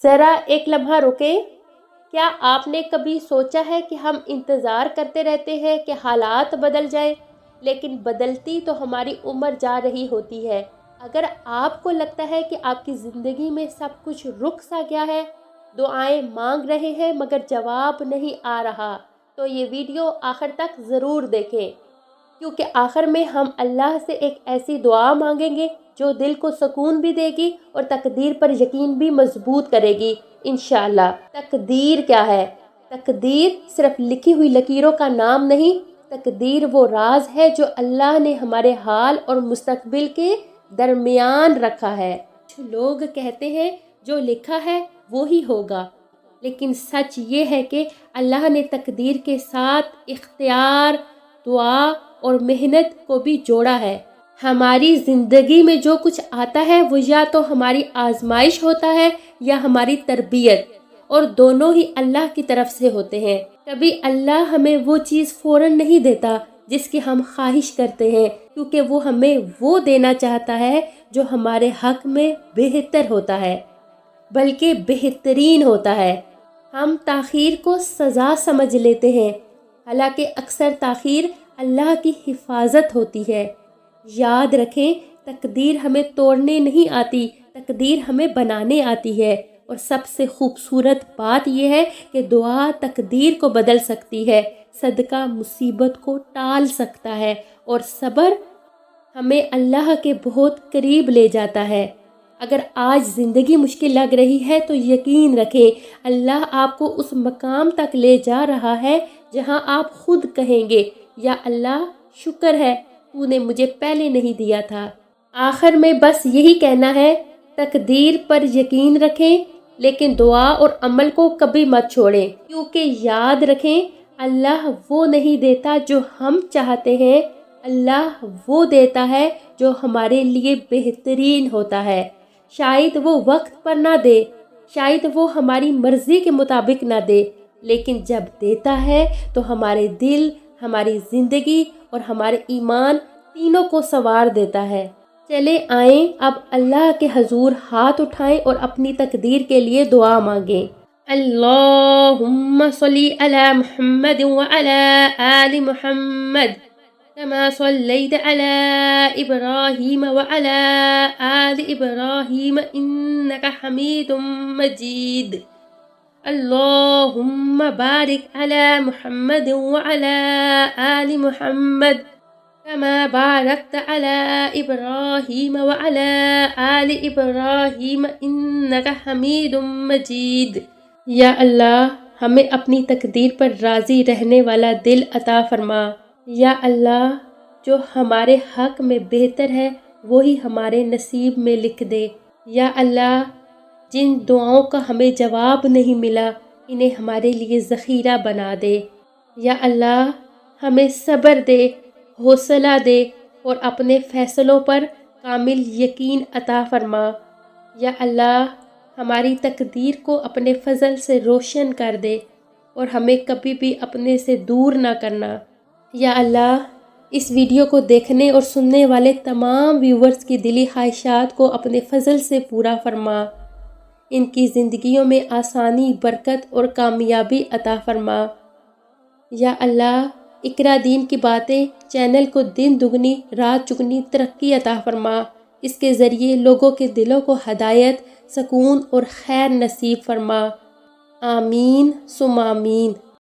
ذرا ایک لمحہ رکیں۔ کیا آپ نے کبھی سوچا ہے کہ ہم انتظار کرتے رہتے ہیں کہ حالات بدل جائیں، لیکن بدلتی تو ہماری عمر جا رہی ہوتی ہے۔ اگر آپ کو لگتا ہے کہ آپ کی زندگی میں سب کچھ رک سا گیا ہے، دعائیں مانگ رہے ہیں مگر جواب نہیں آ رہا، تو یہ ویڈیو آخر تک ضرور دیکھیں، کیونکہ آخر میں ہم اللہ سے ایک ایسی دعا مانگیں گے جو دل کو سکون بھی دے گی اور تقدیر پر یقین بھی مضبوط کرے گی انشاءاللہ۔ تقدیر کیا ہے؟ تقدیر صرف لکھی ہوئی لکیروں کا نام نہیں، تقدیر وہ راز ہے جو اللہ نے ہمارے حال اور مستقبل کے درمیان رکھا ہے۔ کچھ لوگ کہتے ہیں جو لکھا ہے وہی ہوگا، لیکن سچ یہ ہے کہ اللہ نے تقدیر کے ساتھ اختیار، دعا اور محنت کو بھی جوڑا ہے۔ ہماری زندگی میں جو کچھ آتا ہے وہ یا تو ہماری آزمائش ہوتا ہے یا ہماری تربیت، اور دونوں ہی اللہ کی طرف سے ہوتے ہیں۔ کبھی اللہ ہمیں وہ چیز فوراً نہیں دیتا جس کی ہم خواہش کرتے ہیں، کیونکہ وہ ہمیں وہ دینا چاہتا ہے جو ہمارے حق میں بہتر ہوتا ہے، بلکہ بہترین ہوتا ہے۔ ہم تاخیر کو سزا سمجھ لیتے ہیں، حالانکہ اکثر تاخیر اللہ کی حفاظت ہوتی ہے۔ یاد رکھیں، تقدیر ہمیں توڑنے نہیں آتی، تقدیر ہمیں بنانے آتی ہے، اور سب سے خوبصورت بات یہ ہے کہ دعا تقدیر کو بدل سکتی ہے، صدقہ مصیبت کو ٹال سکتا ہے، اور صبر ہمیں اللہ کے بہت قریب لے جاتا ہے۔ اگر آج زندگی مشکل لگ رہی ہے تو یقین رکھیں اللہ آپ کو اس مقام تک لے جا رہا ہے جہاں آپ خود کہیں گے، یا اللہ شکر ہے تو نے مجھے پہلے نہیں دیا تھا۔ آخر میں بس یہی کہنا ہے، تقدیر پر یقین رکھیں، لیکن دعا اور عمل کو کبھی مت چھوڑیں، کیونکہ یاد رکھیں اللہ وہ نہیں دیتا جو ہم چاہتے ہیں، اللہ وہ دیتا ہے جو ہمارے لیے بہترین ہوتا ہے۔ شاید وہ وقت پر نہ دے، شاید وہ ہماری مرضی کے مطابق نہ دے، لیکن جب دیتا ہے تو ہمارے دل، ہماری زندگی اور ہمارے ایمان تینوں کو سنوار دیتا ہے۔ چلے آئیں اب اللہ کے حضور ہاتھ اٹھائیں اور اپنی تقدیر کے لیے دعا مانگیں۔ اللہم صلی علی محمد وعلی آل محمد كما صليت على إبراهيم وعلى آل إبراهيم إنك حميد مجيد اللهم بارك على محمد وعلى آل محمد كما باركت على إبراهيم وعلى آل إبراهيم إنك حميد مجيد۔ یا اللہ ہمیں اپنی تقدیر پر راضی رہنے والا دل عطا فرما۔ یا اللہ جو ہمارے حق میں بہتر ہے وہی ہمارے نصیب میں لکھ دے۔ یا اللہ جن دعاؤں کا ہمیں جواب نہیں ملا انہیں ہمارے لیے ذخیرہ بنا دے۔ یا اللہ ہمیں صبر دے، حوصلہ دے، اور اپنے فیصلوں پر کامل یقین عطا فرما۔ یا اللہ ہماری تقدیر کو اپنے فضل سے روشن کر دے اور ہمیں کبھی بھی اپنے سے دور نہ کرنا۔ یا اللہ اس ویڈیو کو دیکھنے اور سننے والے تمام ویورز کی دلی خواہشات کو اپنے فضل سے پورا فرما، ان کی زندگیوں میں آسانی، برکت اور کامیابی عطا فرما۔ یا اللہ اقرا دین کی باتیں چینل کو دن دگنی رات چگنی ترقی عطا فرما، اس کے ذریعے لوگوں کے دلوں کو ہدایت، سکون اور خیر نصیب فرما۔ آمین ثم آمین۔